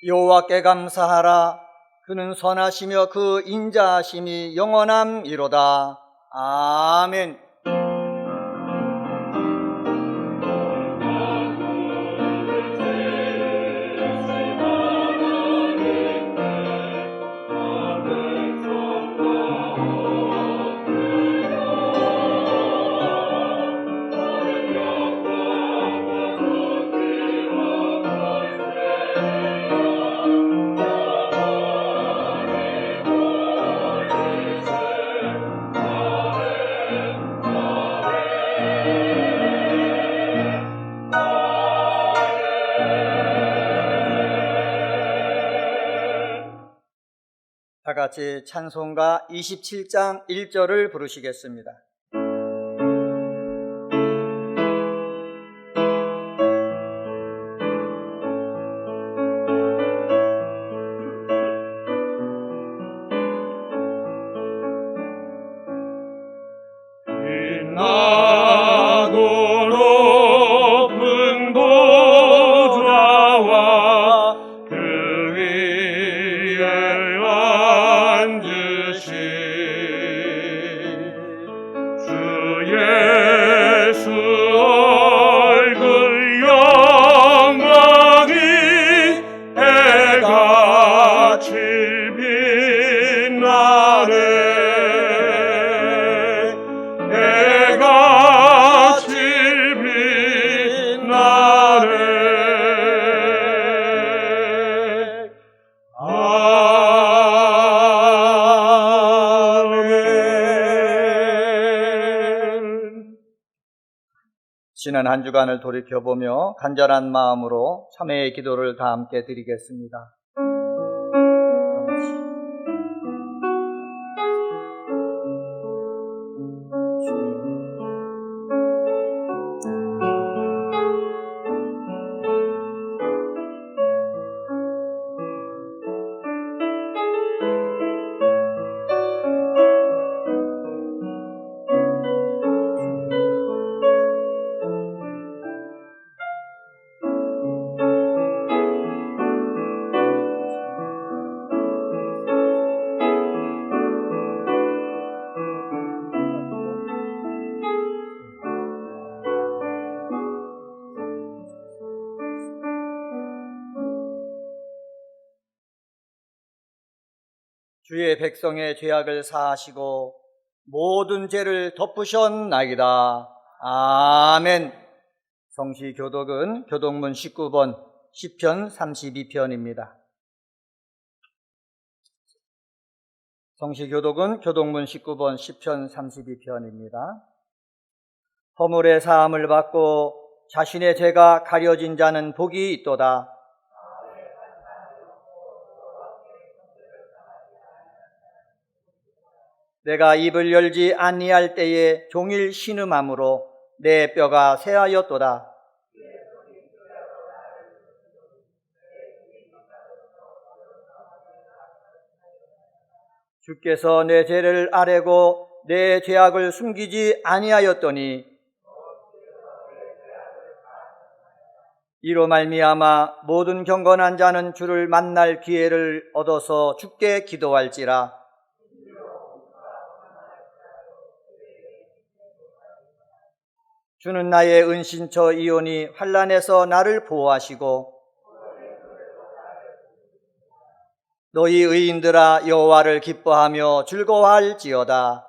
여호와께 감사하라. 그는 선하시며 그 인자하심이 영원함이로다. 아멘. 다 같이 찬송가 27장 1절을 부르시겠습니다. 지난 한 주간을 돌이켜보며 간절한 마음으로 참회의 기도를 다 함께 드리겠습니다. 주의 백성의 죄악을 사하시고 모든 죄를 덮으셨나이다. 아멘. 성시교독은 교독문 19번 시편 32편입니다. 성시교독은 교독문 19번 시편 32편입니다. 허물의 사함을 받고 자신의 죄가 가려진 자는 복이 있도다. 내가 입을 열지 아니할 때에 종일 신음함으로 내 뼈가 쇠하였도다. 주께서 내 죄를 아뢰고 내 죄악을 숨기지 아니하였더니 이로 말미암아 모든 경건한 자는 주를 만날 기회를 얻어서 주께 기도할지라. 주는 나의 은신처 이오니 환난에서 나를 보호하시고 너희 의인들아 여호와를 기뻐하며 즐거워할지어다.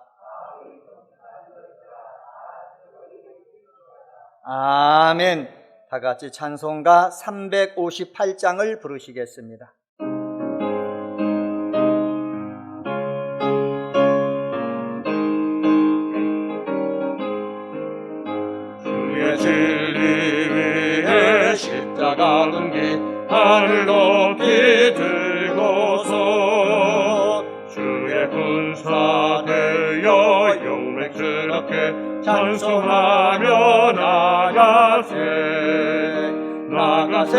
아멘. 다 같이 찬송가 358장을 부르시겠습니다. 진리 위에 십자가 금기 하늘 높이 들고서 주의 군사 되어 용맹스럽게 찬송하며 나가세 나가세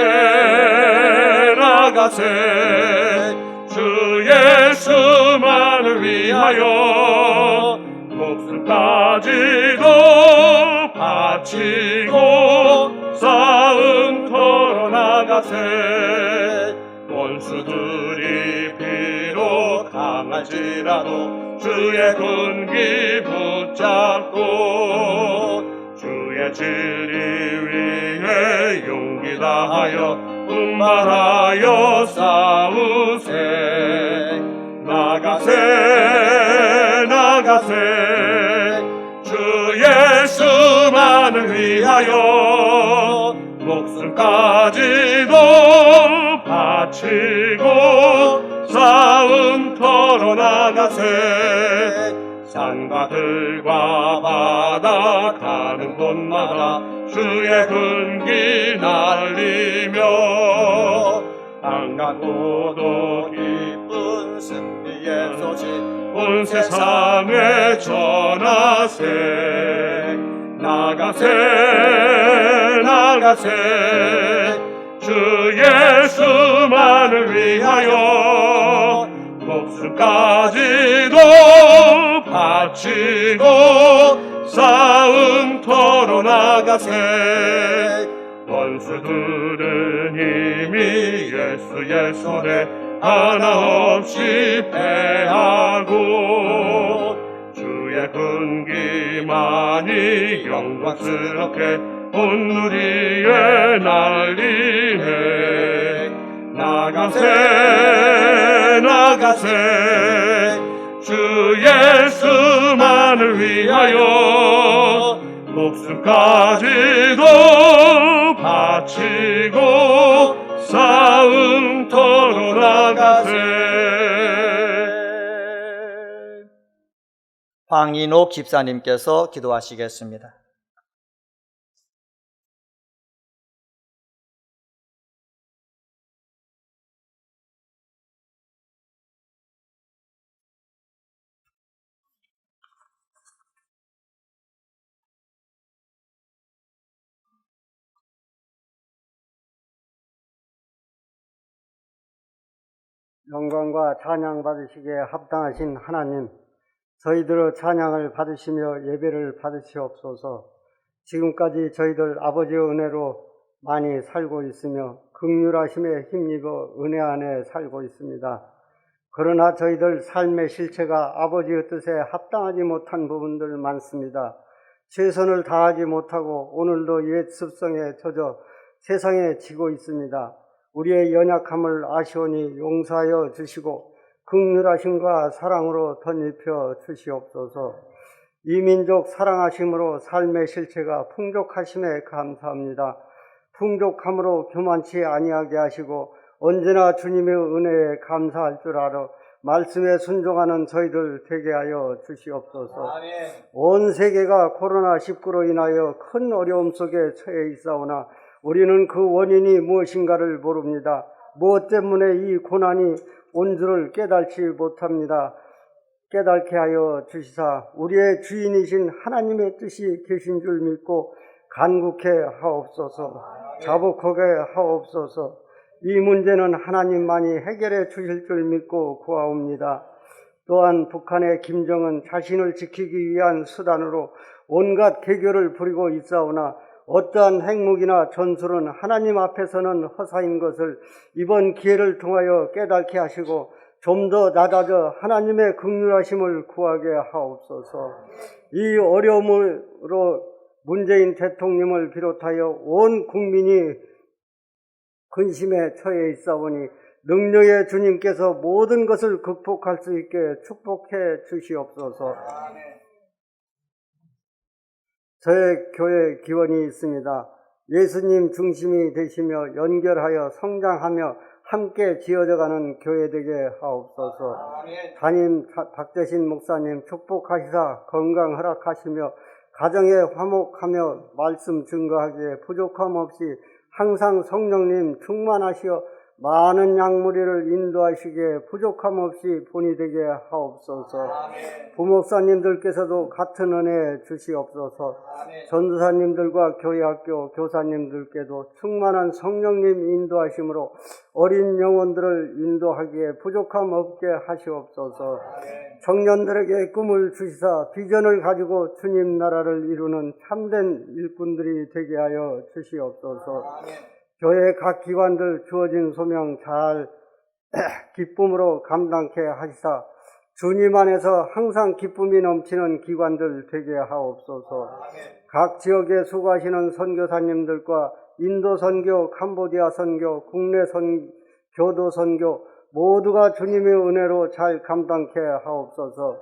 나가세 주 예수만을 위하여 목숨까지도 바치고 싸움터로 나가세 원수들이 비록 강할지라도 주의 군기 붙잡고 주의 진리 위에 용기 다하여 분발하여 싸우세. 나가세 나가세 주 예수만을 위하여 목숨까지도 바치고 싸움터로 나가세. 산과 들과 바다 가는 곳마다 주의 군기 날리며 반갑고도 기쁜 승리의 소식 온 세상에 전하세. 나가세 나가세 주 예수만을 위하여 목숨까지도 바치고 싸움터로 나가세. 원수들은 이미 예수의 손에 하나 없이 패하고 주의 군기만이 영광스럽게 온 누리에 날리네. 나가세 나가세 주 예수만을 위하여 목숨까지도 바치고 싸움터로 나가세. 황인옥 집사님께서 기도하시겠습니다. 영광과 찬양 받으시기에 합당하신 하나님, 저희들의 찬양을 받으시며 예배를 받으시옵소서. 지금까지 저희들 아버지의 은혜로 많이 살고 있으며 긍휼하심에 힘입어 은혜 안에 살고 있습니다. 그러나 저희들 삶의 실체가 아버지의 뜻에 합당하지 못한 부분들 많습니다. 최선을 다하지 못하고 오늘도 옛 습성에 젖어 세상에 지고 있습니다. 우리의 연약함을 아시오니 용서하여 주시고 긍휼하심과 사랑으로 덧입혀 주시옵소서. 이 민족 사랑하심으로 삶의 실체가 풍족하심에 감사합니다. 풍족함으로 교만치 아니하게 하시고 언제나 주님의 은혜에 감사할 줄 알아 말씀에 순종하는 저희들 되게 하여 주시옵소서. 아멘. 온 세계가 코로나19로 인하여 큰 어려움 속에 처해 있사오나 우리는 그 원인이 무엇인가를 모릅니다. 무엇 때문에 이 고난이 온 줄을 깨달지 못합니다. 깨닫게 하여 주시사 우리의 주인이신 하나님의 뜻이 계신 줄 믿고 간구케 하옵소서. 자복하게 하옵소서. 이 문제는 하나님만이 해결해 주실 줄 믿고 구하옵니다. 또한 북한의 김정은 자신을 지키기 위한 수단으로 온갖 개교를 부리고 있사오나 어떠한 핵무기나 전술은 하나님 앞에서는 허사인 것을 이번 기회를 통하여 깨닫게 하시고 좀 더 낮아져 하나님의 긍휼하심을 구하게 하옵소서. 이 어려움으로 문재인 대통령을 비롯하여 온 국민이 근심에 처해 있사오니 능력의 주님께서 모든 것을 극복할 수 있게 축복해 주시옵소서. 저의 교회 기원이 있습니다. 예수님 중심이 되시며 연결하여 성장하며 함께 지어져가는 교회 되게 하옵소서. 담임 박대신 목사님 축복하시사 건강 허락하시며 가정에 화목하며 말씀 증거하기에 부족함 없이 항상 성령님 충만하시어 많은 양무리를 인도하시기에 부족함 없이 본이 되게 하옵소서. 부목사님들께서도 같은 은혜 주시옵소서. 전도사님들과 교회학교 교사님들께도 충만한 성령님 인도하심으로 어린 영혼들을 인도하기에 부족함 없게 하시옵소서. 청년들에게 꿈을 주시사 비전을 가지고 주님 나라를 이루는 참된 일꾼들이 되게 하여 주시옵소서. 교회 각 기관들 주어진 소명 잘 기쁨으로 감당케 하시사 주님 안에서 항상 기쁨이 넘치는 기관들 되게 하옵소서. 각 지역에 수고하시는 선교사님들과 인도 선교, 캄보디아 선교, 국내 교도 선교 모두가 주님의 은혜로 잘 감당케 하옵소서.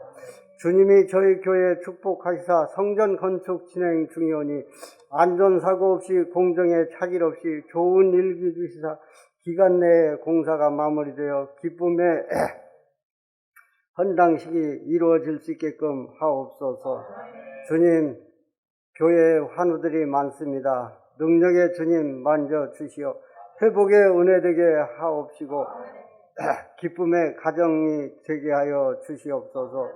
주님이 저희 교회 축복하시사 성전 건축 진행 중이오니 안전사고 없이 공정에 차질 없이 좋은 일기 주시사 기간 내에 공사가 마무리되어 기쁨의 헌당식이 이루어질 수 있게끔 하옵소서. 주님, 교회에 환우들이 많습니다. 능력의 주님 만져 주시어 회복의 은혜 되게 하옵시고 기쁨의 가정이 되게 하여 주시옵소서.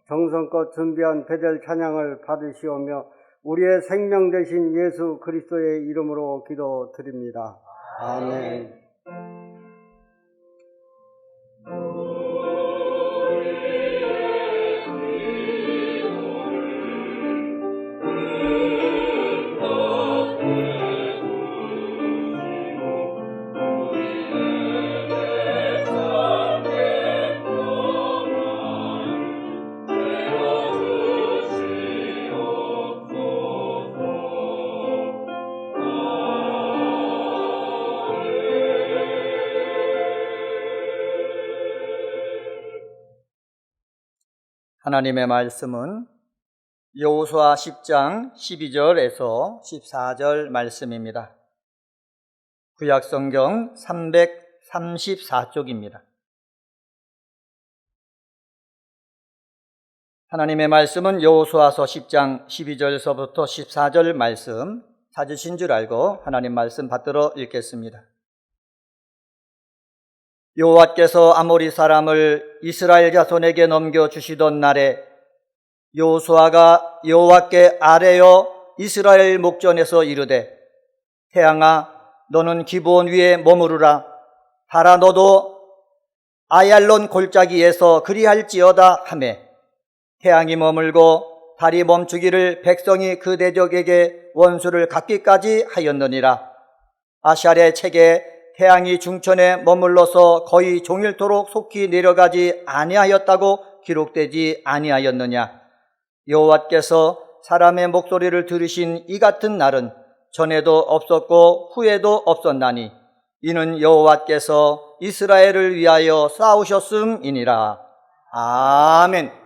정성껏 준비한 베델 찬양을 받으시오며 우리의 생명 되신 예수 그리스도의 이름으로 기도드립니다. 아멘. 하나님의 말씀은 여호수아 10장 12절에서 14절 말씀입니다. 구약성경 334쪽입니다. 하나님의 말씀은 여호수아서 10장 12절서부터 14절 말씀 찾으신 줄 알고 하나님 말씀 받들어 읽겠습니다. 여호와께서 아모리 사람을 이스라엘 자손에게 넘겨주시던 날에 여호수아가 여호와께 아뢰어 이스라엘 목전에서 이르되 태양아 너는 기브온 위에 머무르라. 달아 너도 아얄론 골짜기에서 그리할지어다 하매 태양이 머물고 달이 멈추기를 백성이 그 대적에게 원수를 갚기까지 하였느니라. 아샬의 책에 태양이 중천에 머물러서 거의 종일토록 속히 내려가지 아니하였다고 기록되지 아니하였느냐. 여호와께서 사람의 목소리를 들으신 이 같은 날은 전에도 없었고 후에도 없었나니 이는 여호와께서 이스라엘을 위하여 싸우셨음이니라. 아멘.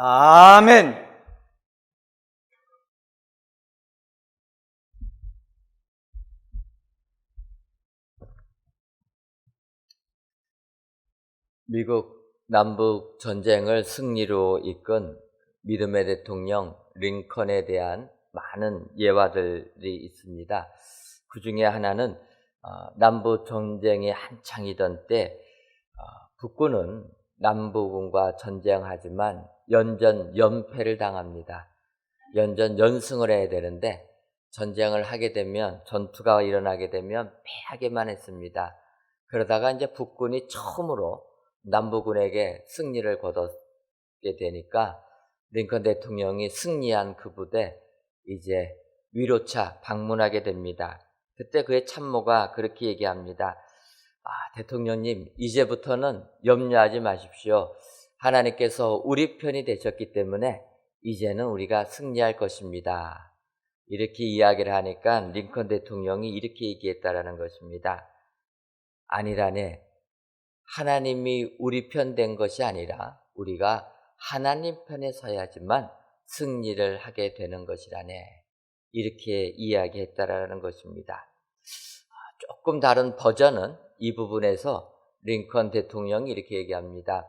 아멘. 미국 남북 전쟁을 승리로 이끈 믿음의 대통령 링컨에 대한 많은 예화들이 있습니다. 그 중에 하나는 남북 전쟁이 한창이던 때 북군은 남부군과 전쟁하지만 연패를 당합니다. 연승을 해야 되는데 전쟁을 하게 되면, 전투가 일어나게 되면 패하게만 했습니다. 그러다가 이제 북군이 처음으로 남부군에게 승리를 거뒀게 되니까 링컨 대통령이 승리한 그 부대 이제 위로차 방문하게 됩니다. 그때 그의 참모가 그렇게 얘기합니다. 대통령님, 이제부터는 염려하지 마십시오. 하나님께서 우리 편이 되셨기 때문에 이제는 우리가 승리할 것입니다. 이렇게 이야기를 하니까 링컨 대통령이 이렇게 얘기했다라는 것입니다. 아니라네. 하나님이 우리 편 된 것이 아니라 우리가 하나님 편에 서야지만 승리를 하게 되는 것이라네. 이렇게 이야기했다라는 것입니다. 조금 다른 버전은 이 부분에서 링컨 대통령이 이렇게 얘기합니다.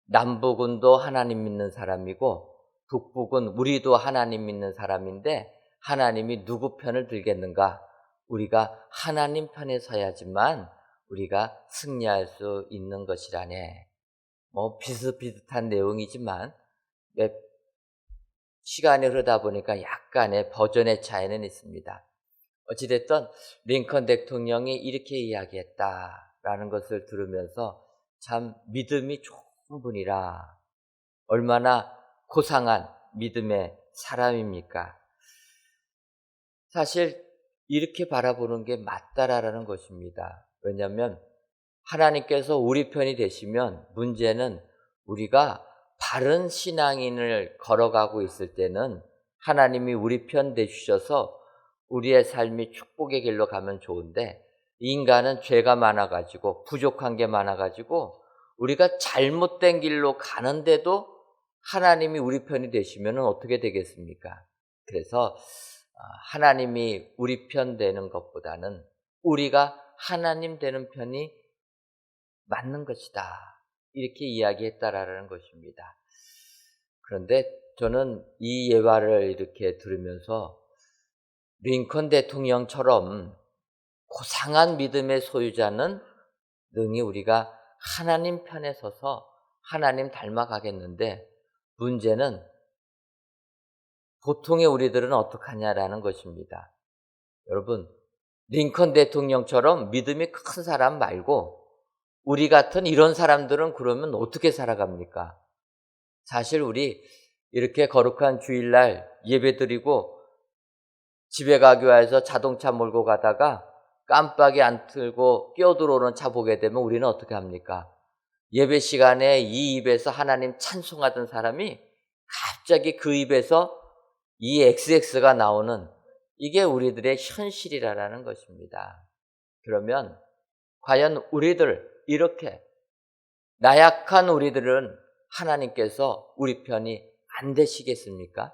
남북은도 하나님 믿는 사람이고 북북은 우리도 하나님 믿는 사람인데 하나님이 누구 편을 들겠는가? 우리가 하나님 편에 서야지만 우리가 승리할 수 있는 것이라네. 비슷비슷한 내용이지만 시간이 흐르다 보니까 약간의 버전의 차이는 있습니다. 어찌됐든 링컨 대통령이 이렇게 이야기했다라는 것을 들으면서 참 믿음이 좋은 분이라, 얼마나 고상한 믿음의 사람입니까? 사실 이렇게 바라보는 게 맞다라는 것입니다. 왜냐하면 하나님께서 우리 편이 되시면, 문제는 우리가 바른 신앙인을 걸어가고 있을 때는 하나님이 우리 편 되주셔서 우리의 삶이 축복의 길로 가면 좋은데, 인간은 죄가 많아가지고 부족한 게 많아가지고 우리가 잘못된 길로 가는데도 하나님이 우리 편이 되시면 어떻게 되겠습니까? 그래서 하나님이 우리 편 되는 것보다는 우리가 하나님 되는 편이 맞는 것이다, 이렇게 이야기했다라는 것입니다. 그런데 저는 이 예화를 이렇게 들으면서 링컨 대통령처럼 고상한 믿음의 소유자는 능히 우리가 하나님 편에 서서 하나님 닮아가겠는데, 문제는 보통의 우리들은 어떡하냐라는 것입니다. 여러분, 링컨 대통령처럼 믿음이 큰 사람 말고 우리 같은 이런 사람들은 그러면 어떻게 살아갑니까? 사실 우리 이렇게 거룩한 주일날 예배드리고 집에 가기 위해서 자동차 몰고 가다가 깜빡이 안 틀고 끼어들어오는 차 보게 되면 우리는 어떻게 합니까? 예배 시간에 이 입에서 하나님 찬송하던 사람이 갑자기 그 입에서 이 XX가 나오는, 이게 우리들의 현실이라는 것입니다. 그러면 과연 우리들, 이렇게 나약한 우리들은 하나님께서 우리 편이 안 되시겠습니까?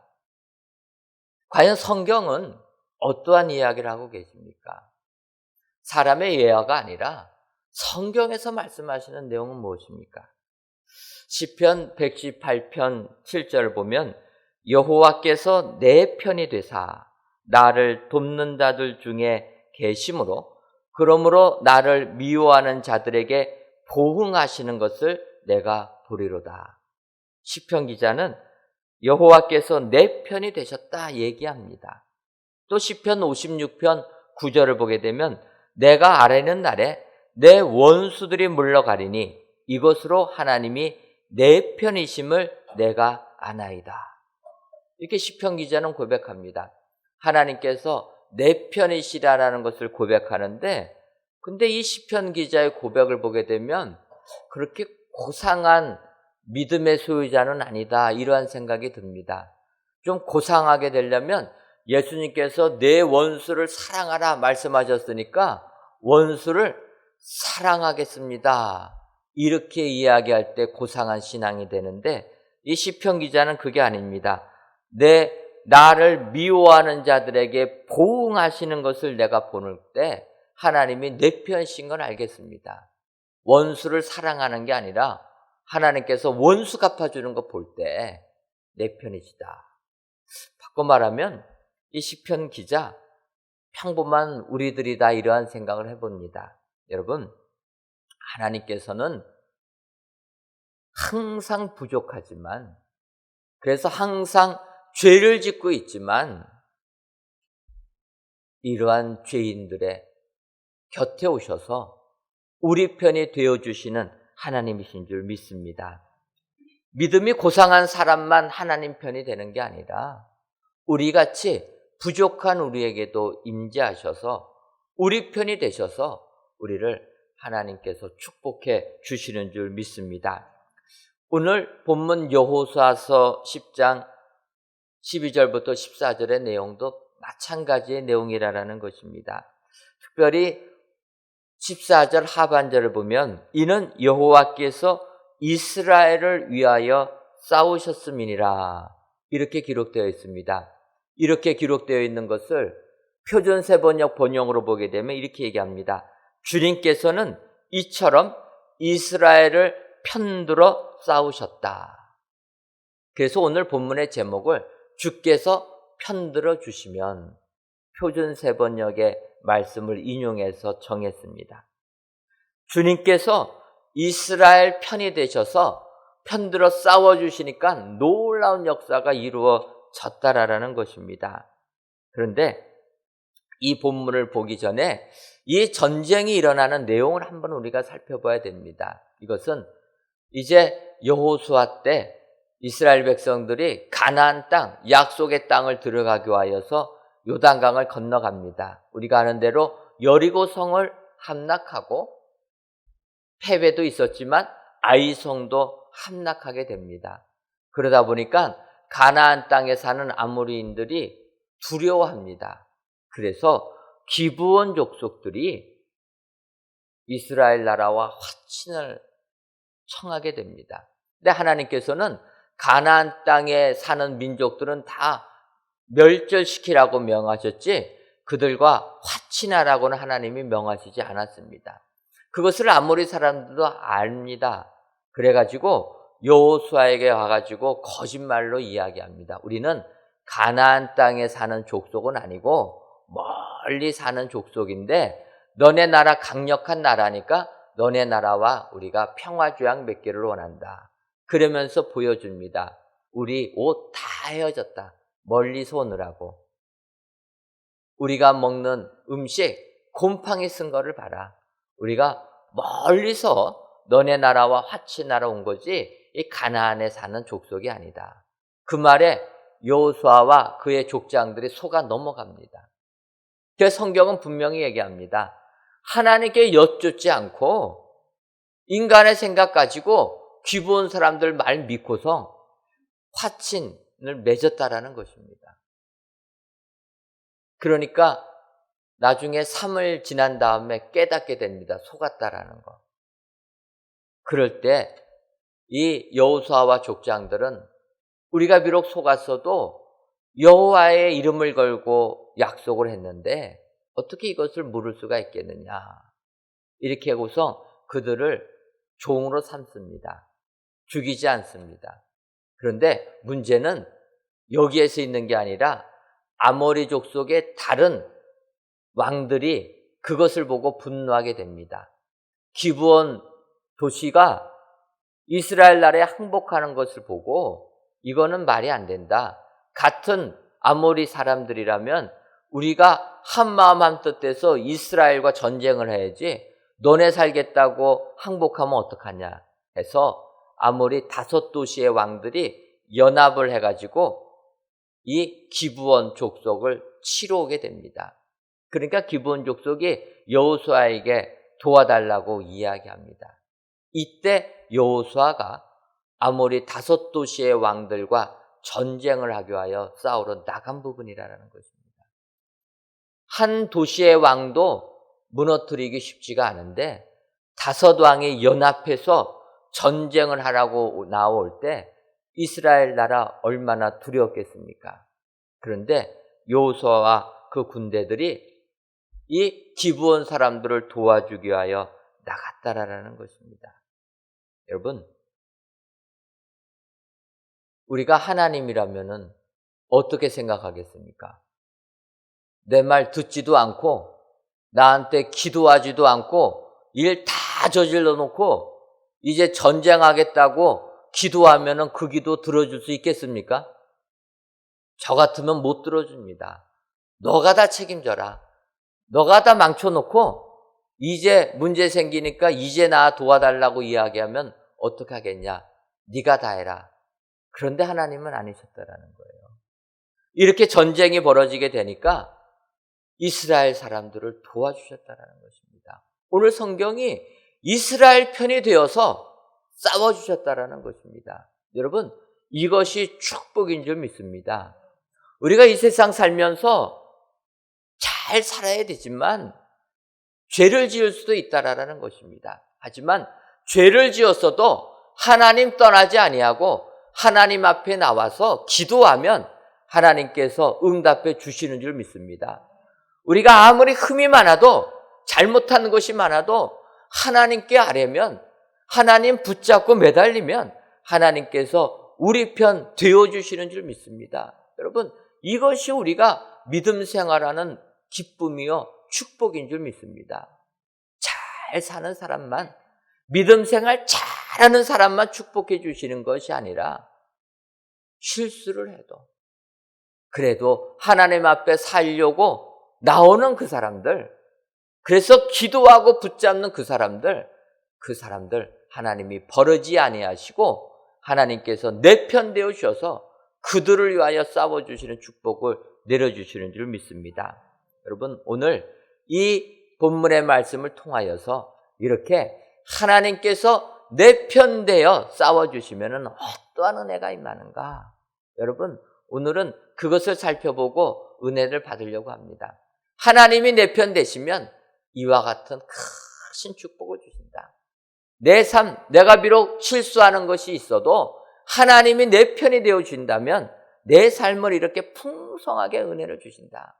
과연 성경은 어떠한 이야기를 하고 계십니까? 사람의 예화가 아니라 성경에서 말씀하시는 내용은 무엇입니까? 시편 118편 7절을 보면 여호와께서 내 편이 되사 나를 돕는 자들 중에 계심으로 그러므로 나를 미워하는 자들에게 보응하시는 것을 내가 보리로다. 시편 기자는 여호와께서 내 편이 되셨다 얘기합니다. 또 시편 56편 9절을 보게 되면 내가 아뢰는 날에 내 원수들이 물러가리니 이것으로 하나님이 내 편이심을 내가 아나이다. 이렇게 시편 기자는 고백합니다. 하나님께서 내 편이시라는 것을 고백하는데, 근데 이 시편 기자의 고백을 보게 되면 그렇게 고상한 믿음의 소유자는 아니다, 이러한 생각이 듭니다. 좀 고상하게 되려면 예수님께서 내 원수를 사랑하라 말씀하셨으니까 원수를 사랑하겠습니다, 이렇게 이야기할 때 고상한 신앙이 되는데, 이 시편 기자는 그게 아닙니다. 나를 미워하는 자들에게 보응하시는 것을 내가 보는 때 하나님이 내 편이신 건 알겠습니다. 원수를 사랑하는 게 아니라 하나님께서 원수 갚아주는 거 볼 때 내 편이시다. 바꿔 말하면 이 시편 기자 평범한 우리들이다 이러한 생각을 해봅니다. 여러분, 하나님께서는 항상 부족하지만, 그래서 항상 죄를 짓고 있지만 이러한 죄인들의 곁에 오셔서 우리 편이 되어주시는 하나님이신 줄 믿습니다. 믿음이 고상한 사람만 하나님 편이 되는 게 아니라 우리같이 부족한 우리에게도 임재하셔서 우리 편이 되셔서 우리를 하나님께서 축복해 주시는 줄 믿습니다. 오늘 본문 여호수아서 10장 12절부터 14절의 내용도 마찬가지의 내용이라는 것입니다. 특별히 14절 하반절을 보면 이는 여호와께서 이스라엘을 위하여 싸우셨음이니라 이렇게 기록되어 있습니다. 이렇게 기록되어 있는 것을 표준 세번역 번역으로 보게 되면 이렇게 얘기합니다. 주님께서는 이처럼 이스라엘을 편들어 싸우셨다. 그래서 오늘 본문의 제목을 주께서 편들어 주시면 표준 세번역의 말씀을 인용해서 정했습니다. 주님께서 이스라엘 편이 되셔서 편들어 싸워주시니까 놀라운 역사가 이루어졌다라는 것입니다. 그런데 이 본문을 보기 전에 이 전쟁이 일어나는 내용을 한번 우리가 살펴봐야 됩니다. 이것은 이제 여호수아 때 이스라엘 백성들이 가나안 땅, 약속의 땅을 들어가기 위하여서 요단강을 건너갑니다. 우리가 아는 대로 여리고 성을 함락하고 패배도 있었지만 아이성도 함락하게 됩니다. 그러다 보니까 가나안 땅에 사는 아모리인들이 두려워합니다. 그래서 기브온 족속들이 이스라엘 나라와 화친을 청하게 됩니다. 근데 하나님께서는 가나안 땅에 사는 민족들은 다 멸절시키라고 명하셨지 그들과 화친하라고는 하나님이 명하시지 않았습니다. 그것을 아모리 사람들도 압니다. 그래가지고 여호수아에게 와가지고 거짓말로 이야기합니다. 우리는 가나안 땅에 사는 족속은 아니고 멀리 사는 족속인데 너네 나라 강력한 나라니까 너네 나라와 우리가 평화조약 맺기를 원한다. 그러면서 보여줍니다. 우리 옷 다 헤어졌다. 멀리서 오느라고. 우리가 먹는 음식 곰팡이 쓴 거를 봐라. 우리가 멀리서 너네 나라와 화친하러 온 거지 이 가나안에 사는 족속이 아니다. 그 말에 여호수아와 그의 족장들이 속아 넘어갑니다. 그래서 성경은 분명히 얘기합니다. 하나님께 여쭙지 않고 인간의 생각 가지고 기브온 사람들 말 믿고서 화친을 맺었다라는 것입니다. 그러니까 나중에 3일 지난 다음에 깨닫게 됩니다. 속았다라는 거. 그럴 때 이 여호수아와 족장들은 우리가 비록 속았어도 여호와의 이름을 걸고 약속을 했는데 어떻게 이것을 물을 수가 있겠느냐. 이렇게 하고서 그들을 종으로 삼습니다. 죽이지 않습니다. 그런데 문제는 여기에서 있는 게 아니라 아모리 족속의 다른 왕들이 그것을 보고 분노하게 됩니다. 기브온 도시가 이스라엘 나라에 항복하는 것을 보고 이거는 말이 안 된다. 같은 아모리 사람들이라면 우리가 한마음 한뜻해서 이스라엘과 전쟁을 해야지 너네 살겠다고 항복하면 어떡하냐 해서 아모리 5도시의 왕들이 연합을 해가지고 이 기브온 족속을 치러 오게 됩니다. 그러니까 기브온 족속이 여호수아에게 도와달라고 이야기합니다. 이때 여호수아가 아모리 5도시의 왕들과 전쟁을 하기 위하여 싸우러 나간 부분이라는 것입니다. 한 도시의 왕도 무너뜨리기 쉽지가 않은데 5왕이 연합해서 전쟁을 하라고 나올 때 이스라엘 나라 얼마나 두려웠겠습니까? 그런데 여호수아와 그 군대들이 이 기브온 사람들을 도와주기 위하여 나갔다라는 것입니다. 여러분, 우리가 하나님이라면은 어떻게 생각하겠습니까? 내 말 듣지도 않고 나한테 기도하지도 않고 일 다 저질러 놓고 이제 전쟁하겠다고 기도하면은 그 기도 들어줄 수 있겠습니까? 저 같으면 못 들어줍니다. 너가 다 책임져라. 너가 다 망쳐놓고 이제 문제 생기니까 이제 나 도와달라고 이야기하면 어떻게 하겠냐? 네가 다 해라. 그런데 하나님은 아니셨다라는 거예요. 이렇게 전쟁이 벌어지게 되니까 이스라엘 사람들을 도와주셨다라는 것입니다. 오늘 성경이 이스라엘 편이 되어서 싸워주셨다라는 것입니다. 여러분, 이것이 축복인 줄 믿습니다. 우리가 이 세상 살면서 잘 살아야 되지만 죄를 지을 수도 있다라는 것입니다. 하지만 죄를 지었어도 하나님 떠나지 아니하고 하나님 앞에 나와서 기도하면 하나님께서 응답해 주시는 줄 믿습니다. 우리가 아무리 흠이 많아도 잘못한 것이 많아도 하나님께 아뢰면 하나님 붙잡고 매달리면 하나님께서 우리 편 되어주시는 줄 믿습니다. 여러분, 이것이 우리가 믿음 생활하는 기쁨이요 축복인 줄 믿습니다. 잘 사는 사람만, 믿음 생활 잘하는 사람만 축복해 주시는 것이 아니라 실수를 해도 그래도 하나님 앞에 살려고 나오는 그 사람들, 그래서 기도하고 붙잡는 그 사람들 하나님이 버리지 아니하시고 하나님께서 내 편 되어 주셔서 그들을 위하여 싸워주시는 축복을 내려주시는 줄 믿습니다. 여러분, 오늘 이 본문의 말씀을 통하여서 이렇게 하나님께서 내 편 되어 싸워주시면 어떠한 은혜가 임하는가? 여러분, 오늘은 그것을 살펴보고 은혜를 받으려고 합니다. 하나님이 내 편 되시면 이와 같은 큰 축복을 주신다. 내 삶, 내가 비록 실수하는 것이 있어도 하나님이 내 편이 되어 준다면 내 삶을 이렇게 풍성하게 은혜를 주신다.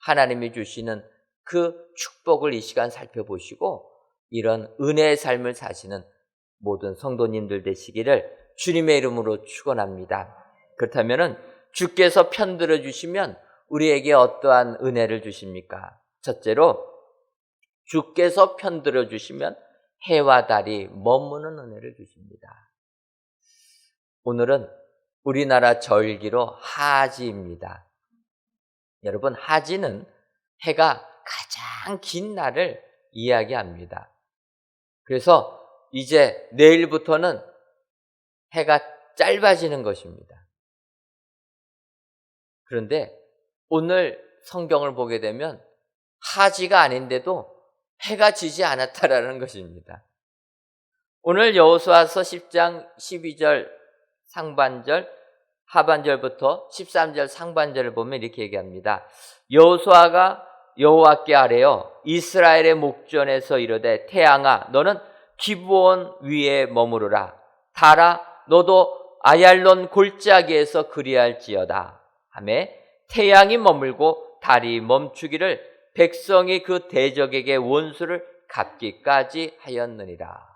하나님이 주시는 그 축복을 이 시간 살펴보시고 이런 은혜의 삶을 사시는 모든 성도님들 되시기를 주님의 이름으로 축원합니다. 그렇다면 주께서 편들어 주시면 우리에게 어떠한 은혜를 주십니까? 첫째로 주께서 편들어 주시면 해와 달이 머무는 은혜를 주십니다. 오늘은 우리나라 절기로 하지입니다. 여러분, 하지는 해가 가장 긴 날을 이야기합니다. 그래서 이제 내일부터는 해가 짧아지는 것입니다. 그런데 오늘 성경을 보게 되면 하지가 아닌데도 해가 지지 않았다라는 것입니다. 오늘 여호수아서 10장 12절 상반절, 하반절부터 13절 상반절을 보면 이렇게 얘기합니다. 여호수아가 여호와께 아뢰어 이스라엘의 목전에서 이르되 태양아 너는 기브온 위에 머무르라. 달아 너도 아얄론 골짜기에서 그리할지어다 하며 태양이 머물고 달이 멈추기를 백성이 그 대적에게 원수를 갚기까지 하였느니라.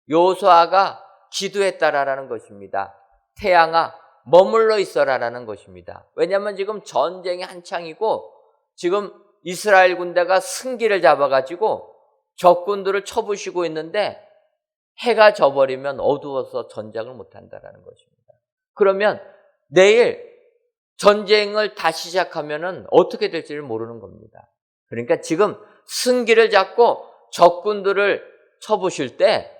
여호수아가 기도했다라는 것입니다. 태양아 머물러 있어라라는 것입니다. 왜냐하면 지금 전쟁이 한창이고 지금 이스라엘 군대가 승기를 잡아가지고 적군들을 쳐부시고 있는데 해가 져버리면 어두워서 전쟁을 못한다라는 것입니다. 그러면 내일 전쟁을 다시 시작하면은 어떻게 될지를 모르는 겁니다. 그러니까 지금 승기를 잡고 적군들을 쳐부실 때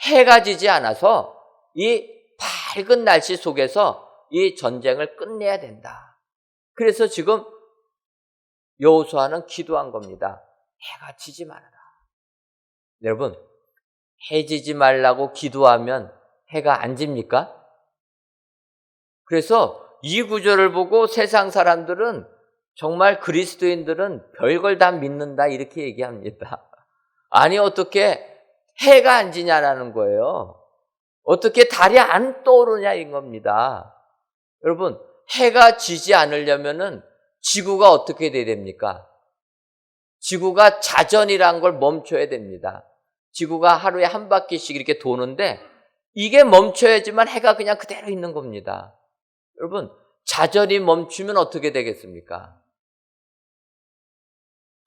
해가 지지 않아서 이 밝은 날씨 속에서 이 전쟁을 끝내야 된다. 그래서 지금 여호수아는 기도한 겁니다. 해가 지지 말아라. 여러분, 해 지지 말라고 기도하면 해가 안 집니까? 그래서 이 구절을 보고 세상 사람들은 정말 그리스도인들은 별걸 다 믿는다 이렇게 얘기합니다. 아니 어떻게 해가 안 지냐라는 거예요. 어떻게 달이 안 떠오르냐인 겁니다. 여러분, 해가 지지 않으려면은 지구가 어떻게 돼야 됩니까? 지구가 자전이라는 걸 멈춰야 됩니다. 지구가 하루에 한 바퀴씩 이렇게 도는데 이게 멈춰야지만 해가 그냥 그대로 있는 겁니다. 여러분, 자전이 멈추면 어떻게 되겠습니까?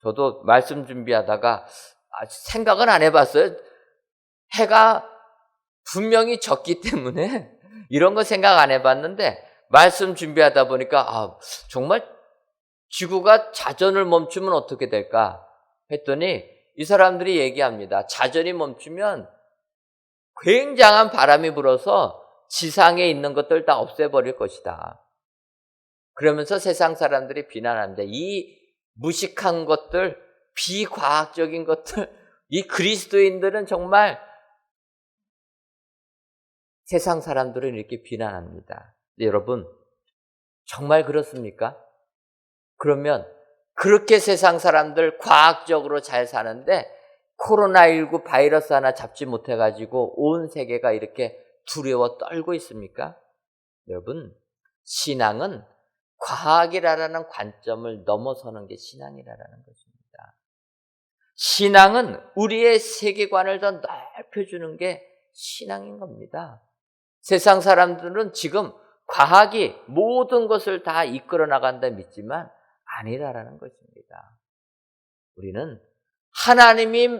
저도 말씀 준비하다가 생각은 안 해봤어요. 해가 분명히 졌기 때문에 이런 거 생각 안 해봤는데 말씀 준비하다 보니까 정말 지구가 자전을 멈추면 어떻게 될까 했더니 이 사람들이 얘기합니다. 자전이 멈추면 굉장한 바람이 불어서 지상에 있는 것들 다 없애버릴 것이다. 그러면서 세상 사람들이 비난합니다. 이 무식한 것들, 비과학적인 것들, 이 그리스도인들은 정말 세상 사람들은 이렇게 비난합니다. 여러분, 정말 그렇습니까? 그러면 그렇게 세상 사람들 과학적으로 잘 사는데 코로나19 바이러스 하나 잡지 못해가지고 온 세계가 이렇게 두려워 떨고 있습니까? 여러분, 신앙은 과학이라는 관점을 넘어서는 게 신앙이라는 것입니다. 신앙은 우리의 세계관을 더 넓혀주는 게 신앙인 겁니다. 세상 사람들은 지금 과학이 모든 것을 다 이끌어 나간다 믿지만 아니라는 것입니다. 우리는 하나님이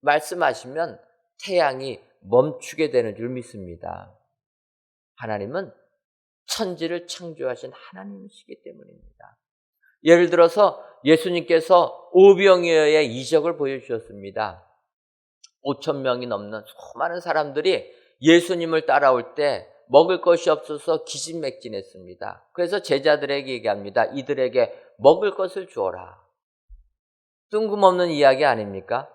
말씀하시면 태양이 멈추게 되는 줄 믿습니다. 하나님은 천지를 창조하신 하나님이시기 때문입니다. 예를 들어서 예수님께서 오병이어의 이적을 보여주셨습니다. 5,000명이 넘는 수많은 사람들이 예수님을 따라올 때 먹을 것이 없어서 기진맥진했습니다. 그래서 제자들에게 얘기합니다. 이들에게 먹을 것을 주어라. 뜬금없는 이야기 아닙니까?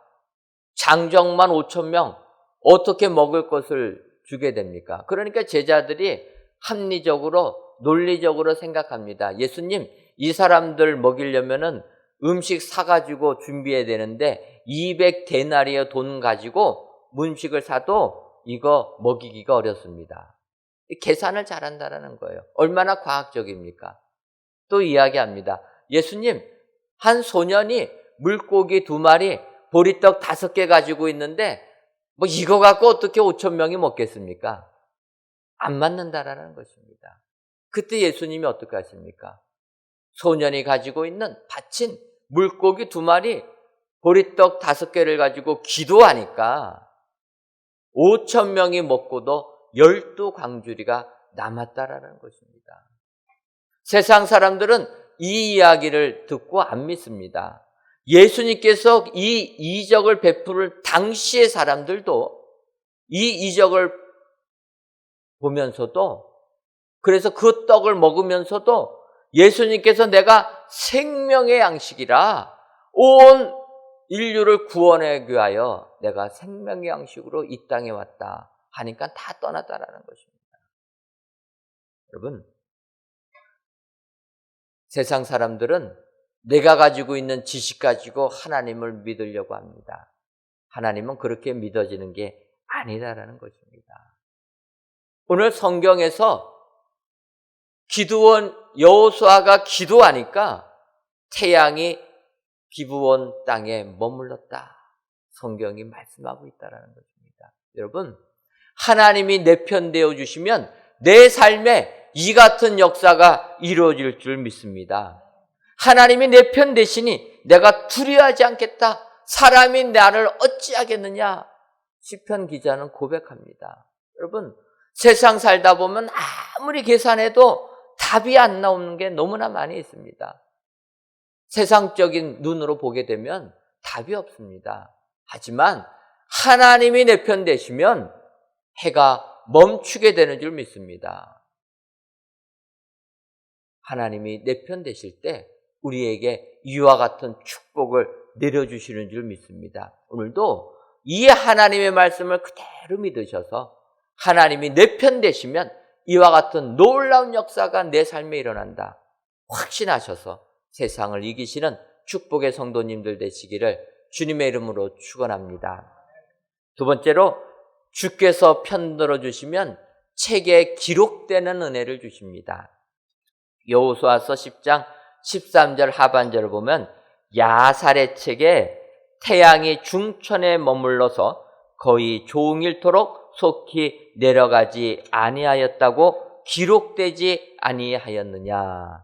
장정만 5,000명 어떻게 먹을 것을 주게 됩니까? 그러니까 제자들이 합리적으로 논리적으로 생각합니다. 예수님, 이 사람들 먹이려면은 음식 사가지고 준비해야 되는데 200데나리의 돈 가지고 문식을 사도 이거 먹이기가 어렵습니다. 계산을 잘한다는 거예요. 얼마나 과학적입니까? 또 이야기합니다. 예수님, 한 소년이 물고기 2마리, 보리떡 5개 가지고 있는데 뭐 이거 갖고 어떻게 5,000명이 먹겠습니까? 안 맞는다라는 것입니다. 그때 예수님이 어떻게 하십니까? 소년이 가지고 있는 바친 물고기 2마리, 보리떡 5개를 가지고 기도하니까 5,000명이 먹고도 12광주리가 남았다라는 것입니다. 세상 사람들은 이 이야기를 듣고 안 믿습니다. 예수님께서 이 이적을 베풀 당시의 사람들도 이 이적을 보면서도, 그래서 그 떡을 먹으면서도 예수님께서 내가 생명의 양식이라 온 인류를 구원하기 위하여 내가 생명의 양식으로 이 땅에 왔다 하니까 다 떠났다라는 것입니다. 여러분, 세상 사람들은 내가 가지고 있는 지식 가지고 하나님을 믿으려고 합니다. 하나님은 그렇게 믿어지는 게 아니라는 것입니다. 오늘 성경에서 기드온 여호수아가 기도하니까 태양이 기브온 땅에 머물렀다. 성경이 말씀하고 있다는 것입니다. 여러분, 하나님이 내 편 되어 주시면 내 삶에 이 같은 역사가 이루어질 줄 믿습니다. 하나님이 내 편 되시니 내가 두려워하지 않겠다. 사람이 나를 어찌하겠느냐. 시편 기자는 고백합니다. 여러분, 세상 살다 보면 아무리 계산해도 답이 안 나오는 게 너무나 많이 있습니다. 세상적인 눈으로 보게 되면 답이 없습니다. 하지만 하나님이 내 편 되시면 해가 멈추게 되는 줄 믿습니다. 하나님이 내 편 되실 때 우리에게 이와 같은 축복을 내려주시는 줄 믿습니다. 오늘도 이 하나님의 말씀을 그대로 믿으셔서 하나님이 내 편 되시면 이와 같은 놀라운 역사가 내 삶에 일어난다 확신하셔서 세상을 이기시는 축복의 성도님들 되시기를 주님의 이름으로 축원합니다. 두 번째로 주께서 편들어 주시면 책에 기록되는 은혜를 주십니다. 여호수아서 10장 13절 하반절을 보면 야살의 책에 태양이 중천에 머물러서 거의 종일토록 속히 내려가지 아니하였다고 기록되지 아니하였느냐.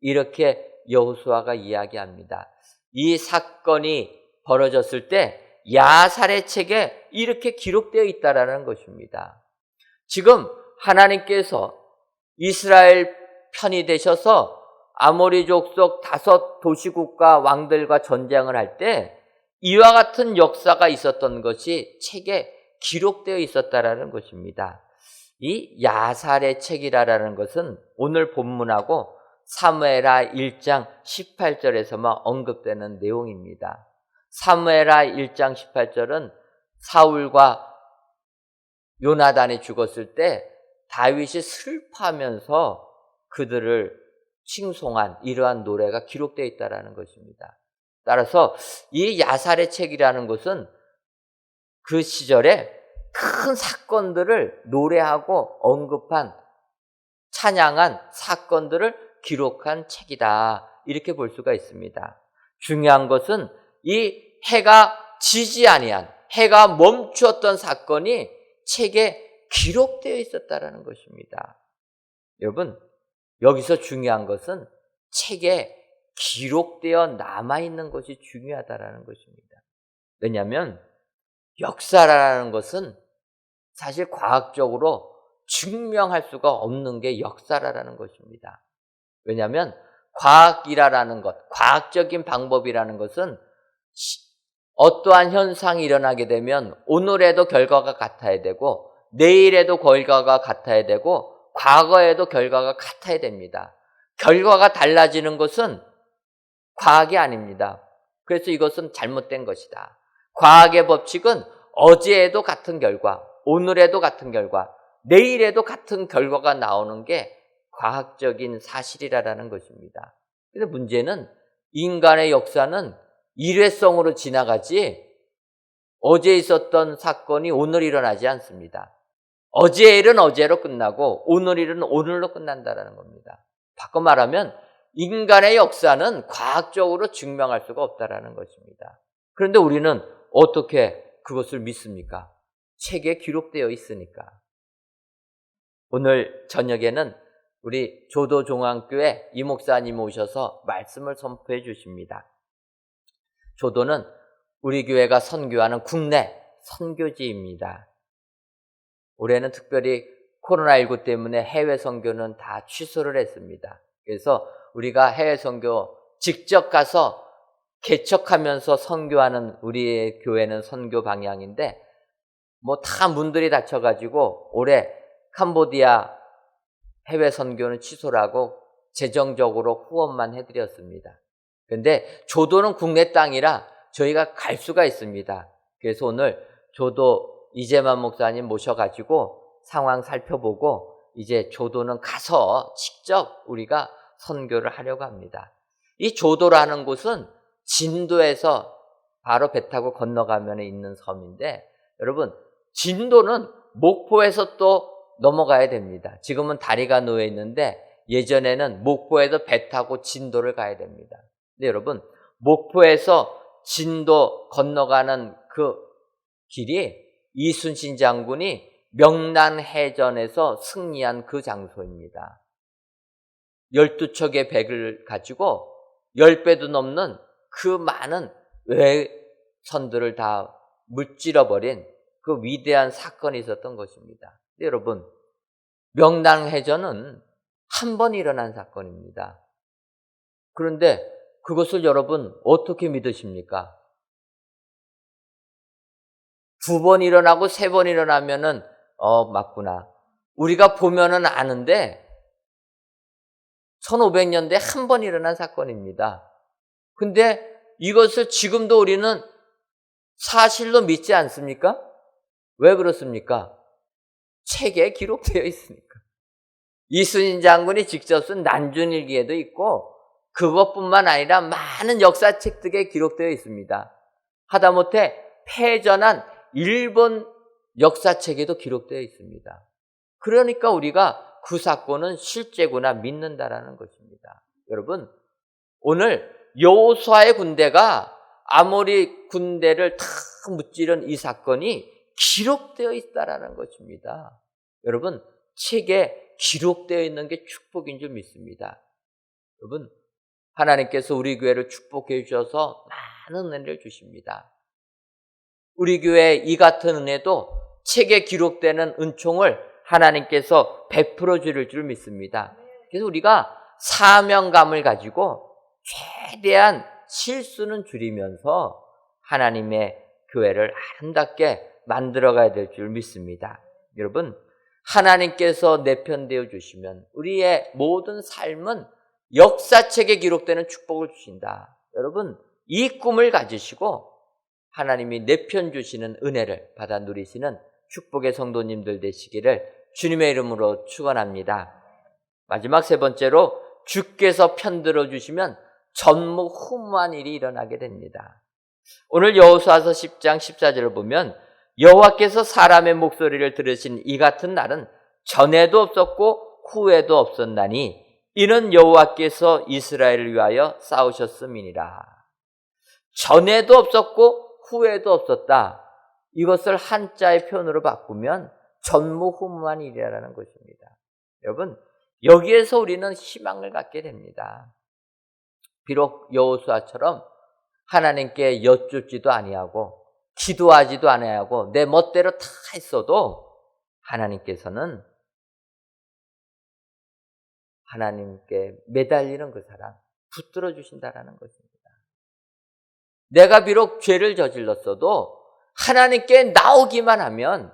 이렇게 여호수아가 이야기합니다. 이 사건이 벌어졌을 때 야살의 책에 이렇게 기록되어 있다라는 것입니다. 지금 하나님께서 이스라엘 편이 되셔서 아모리 족속 5 도시국가 왕들과 전쟁을 할 때 이와 같은 역사가 있었던 것이 책에 기록되어 있었다라는 것입니다. 이 야살의 책이라는 것은 오늘 본문하고 사무엘하 1장 18절에서만 언급되는 내용입니다. 사무엘하 1장 18절은 사울과 요나단이 죽었을 때 다윗이 슬퍼하면서 그들을 칭송한 이러한 노래가 기록되어 있다는 것입니다. 따라서 이 야살의 책이라는 것은 그 시절에 큰 사건들을 노래하고 언급한, 찬양한 사건들을 기록한 책이다. 이렇게 볼 수가 있습니다. 중요한 것은 이 해가 지지 아니한, 해가 멈추었던 사건이 책에 기록되어 있었다는 것입니다. 여러분, 여기서 중요한 것은 책에 기록되어 남아있는 것이 중요하다는 것입니다. 왜냐하면 역사라는 것은 사실 과학적으로 증명할 수가 없는 게 역사라는 것입니다. 왜냐하면 과학이라는 것, 과학적인 방법이라는 것은 어떠한 현상이 일어나게 되면 오늘에도 결과가 같아야 되고 내일에도 결과가 같아야 되고 과거에도 결과가 같아야 됩니다. 결과가 달라지는 것은 과학이 아닙니다. 그래서 이것은 잘못된 것이다. 과학의 법칙은 어제에도 같은 결과, 오늘에도 같은 결과, 내일에도 같은 결과가 나오는 게 과학적인 사실이라는 것입니다. 그런데 문제는 인간의 역사는 일회성으로 지나가지 어제 있었던 사건이 오늘 일어나지 않습니다. 어제 일은 어제로 끝나고 오늘 일은 오늘로 끝난다는 겁니다. 바꿔 말하면 인간의 역사는 과학적으로 증명할 수가 없다는 것입니다. 그런데 우리는 어떻게 그것을 믿습니까? 책에 기록되어 있으니까. 오늘 저녁에는 우리 조도종안교회 이 목사님 오셔서 말씀을 선포해 주십니다. 조도는 우리 교회가 선교하는 국내 선교지입니다. 올해는 특별히 코로나19 때문에 해외 선교는 다 취소를 했습니다. 그래서 우리가 해외 선교 직접 가서 개척하면서 선교하는 우리의 교회는 선교 방향인데 다 문들이 닫혀가지고 올해 캄보디아 해외 선교는 취소를 하고 재정적으로 후원만 해드렸습니다. 그런데 조도는 국내 땅이라 저희가 갈 수가 있습니다. 그래서 오늘 조도 이재만 목사님 모셔가지고 상황 살펴보고 이제 조도는 가서 직접 우리가 선교를 하려고 합니다. 이 조도라는 곳은 진도에서 바로 배 타고 건너가면 있는 섬인데 여러분 진도는 목포에서 또 넘어가야 됩니다. 지금은 다리가 놓여 있는데 예전에는 목포에서 배 타고 진도를 가야 됩니다. 근데 여러분 목포에서 진도 건너가는 그 길이 이순신 장군이 명란해전에서 승리한 그 장소입니다. 12척의 배를 가지고 10배도 넘는 그 많은 외선들을 다 무찌러버린 그 위대한 사건이 있었던 것입니다. 근데 여러분 명란해전은 한 번 일어난 사건입니다. 그런데 그것을 여러분 어떻게 믿으십니까? 2번 일어나고 3번 일어나면은 맞구나. 우리가 보면은 아는데 1500년대에 한 번 일어난 사건입니다. 근데 이것을 지금도 우리는 사실로 믿지 않습니까? 왜 그렇습니까? 책에 기록되어 있으니까. 이순신 장군이 직접 쓴 난중일기에도 있고 그것뿐만 아니라 많은 역사책들에 기록되어 있습니다. 하다못해 패전한 일본 역사책에도 기록되어 있습니다. 그러니까 우리가 그 사건은 실제구나 믿는다라는 것입니다. 여러분, 오늘 여호수아의 군대가 아모리 군대를 탁 무찌른 이 사건이 기록되어 있다라는 것입니다. 여러분, 책에 기록되어 있는 게 축복인 줄 믿습니다. 여러분, 하나님께서 우리 교회를 축복해 주셔서 많은 은혜를 주십니다. 우리 교회에 이 같은 은혜도 책에 기록되는 은총을 하나님께서 베풀어 주실 줄 믿습니다. 그래서 우리가 사명감을 가지고 최대한 실수는 줄이면서 하나님의 교회를 아름답게 만들어가야 될 줄 믿습니다. 여러분, 하나님께서 내 편 되어 주시면 우리의 모든 삶은 역사책에 기록되는 축복을 주신다. 여러분, 이 꿈을 가지시고 하나님이 내 편 주시는 은혜를 받아 누리시는 축복의 성도님들 되시기를 주님의 이름으로 축원합니다. 마지막 세 번째로, 주께서 편들어 주시면 전무후무한 일이 일어나게 됩니다. 오늘 여호수아서 10장 14절을 보면 여호와께서 사람의 목소리를 들으신 이 같은 날은 전에도 없었고 후에도 없었나니 이는 여호와께서 이스라엘을 위하여 싸우셨음이니라. 전에도 없었고 후에도 없었다. 이것을 한자의 표현으로 바꾸면 전무후무한 일이라는 것입니다. 여러분, 여기에서 우리는 희망을 갖게 됩니다. 비록 여호수아처럼 하나님께 여쭙지도 아니하고 기도하지도 아니하고 내 멋대로 다 했어도 하나님께서는 하나님께 매달리는 그 사람 붙들어 주신다라는 것입니다. 내가 비록 죄를 저질렀어도 하나님께 나오기만 하면